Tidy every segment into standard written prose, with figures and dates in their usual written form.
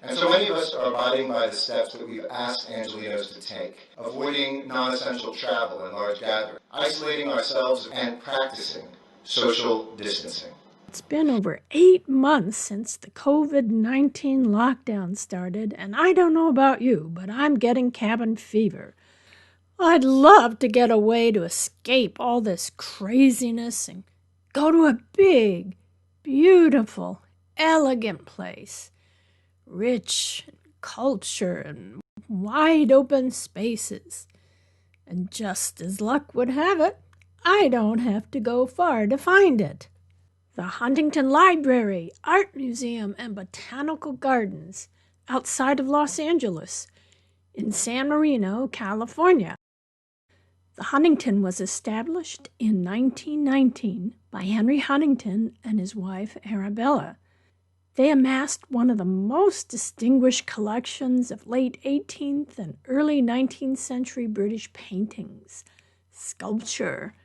And so many of us are abiding by the steps that we've asked Angelinos to take, avoiding non-essential travel and large gatherings, isolating ourselves, and practicing social distancing. It's been over 8 months since the COVID-19 lockdown started, and I don't know about you, but I'm getting cabin fever. I'd love to get away to escape all this craziness and go to a big, beautiful, elegant place. Rich culture and wide open spaces. And just as luck would have it, I don't have to go far to find it. The Huntington Library, Art Museum, and Botanical Gardens outside of Los Angeles in San Marino, California. The Huntington was established in 1919 by Henry Huntington and his wife Arabella. They amassed one of the most distinguished collections of late 18th and early 19th century British paintings, sculpture,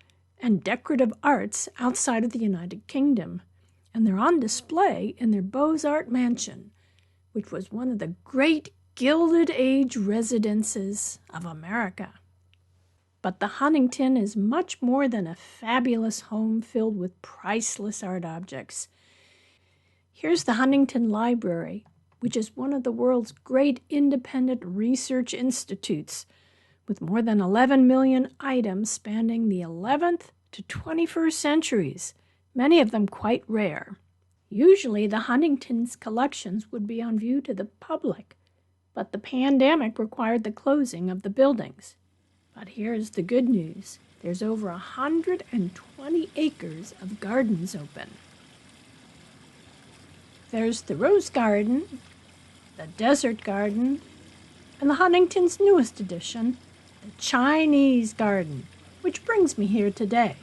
and decorative arts outside of the United Kingdom, and they're on display in their Beaux-Arts mansion, which was one of the great Gilded Age residences of America. But the Huntington is much more than a fabulous home filled with priceless art objects. Here's the Huntington Library, which is one of the world's great independent research institutes, with more than 11 million items spanning the 11th to 21st centuries, many of them quite rare. Usually the Huntington's collections would be on view to the public, but the pandemic required the closing of the buildings. But here's the good news. There's over 120 acres of gardens open. There's the Rose Garden, the Desert Garden, and the Huntington's newest addition, the Chinese Garden, which brings me here today.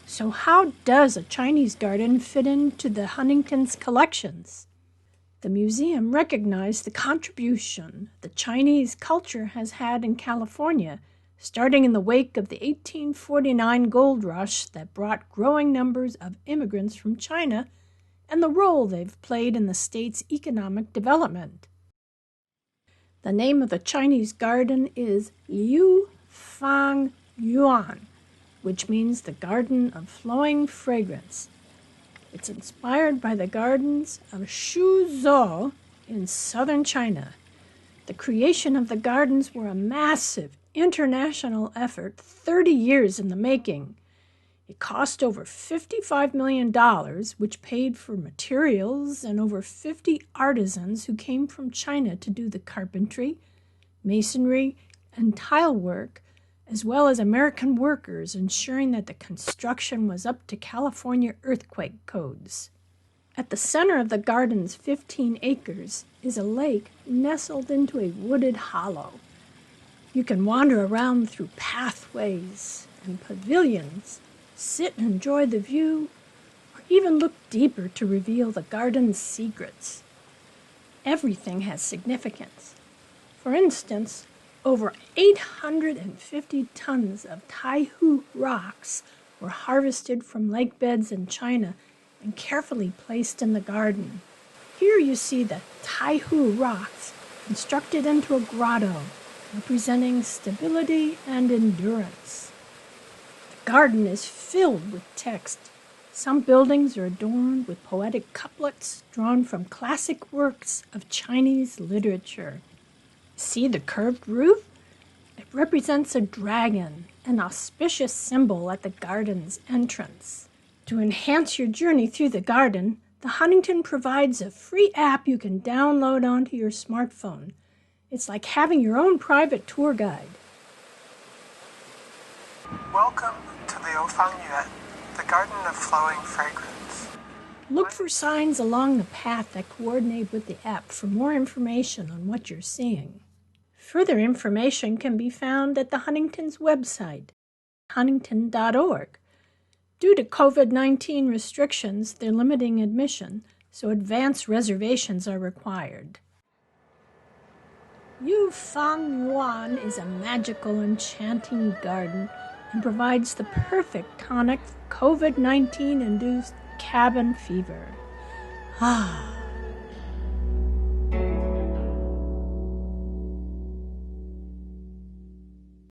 So how does a Chinese garden fit into the Huntington's collections? The museum recognized the contribution the Chinese culture has had in California, starting in the wake of the 1849 gold rush that brought growing numbers of immigrants from China, and the role they've played in the state's economic development. The name of the Chinese garden is Liu Fang Yuan, which means the Garden of Flowing Fragrance. It's inspired by the gardens of Suzhou in southern China. The creation of the gardens were a massive international effort, 30 years in the making. It cost over $55 million, which paid for materials and over 50 artisans who came from China to do the carpentry, masonry, and tile work, as well as American workers ensuring that the construction was up to California earthquake codes. At the center of the garden's 15 acres is a lake nestled into a wooded hollow. You can wander around through pathways and pavilions, sit and enjoy the view, or even look deeper to reveal the garden's secrets. Everything has significance. For instance, over 850 tons of Taihu rocks were harvested from lake beds in China and carefully placed in the garden. Here you see the Taihu rocks constructed into a grotto, representing stability and endurance. The garden is filled with text. Some buildings are adorned with poetic couplets drawn from classic works of Chinese literature. See the curved roof? It represents a dragon, an auspicious symbol at the garden's entrance. To enhance your journey through the garden, the Huntington provides a free app you can download onto your smartphone. It's like having your own private tour guide. Welcome to Liu Fang Yuan, the Garden of Flowing Fragrance. Look for signs along the path that coordinate with the app for more information on what you're seeing. Further information can be found at the Huntington's website, huntington.org. Due to COVID-19 restrictions, they're limiting admission, so advance reservations are required. Liu Fang Yuan is a magical, enchanting garden and provides the perfect tonic for COVID-19-induced cabin fever. Ah,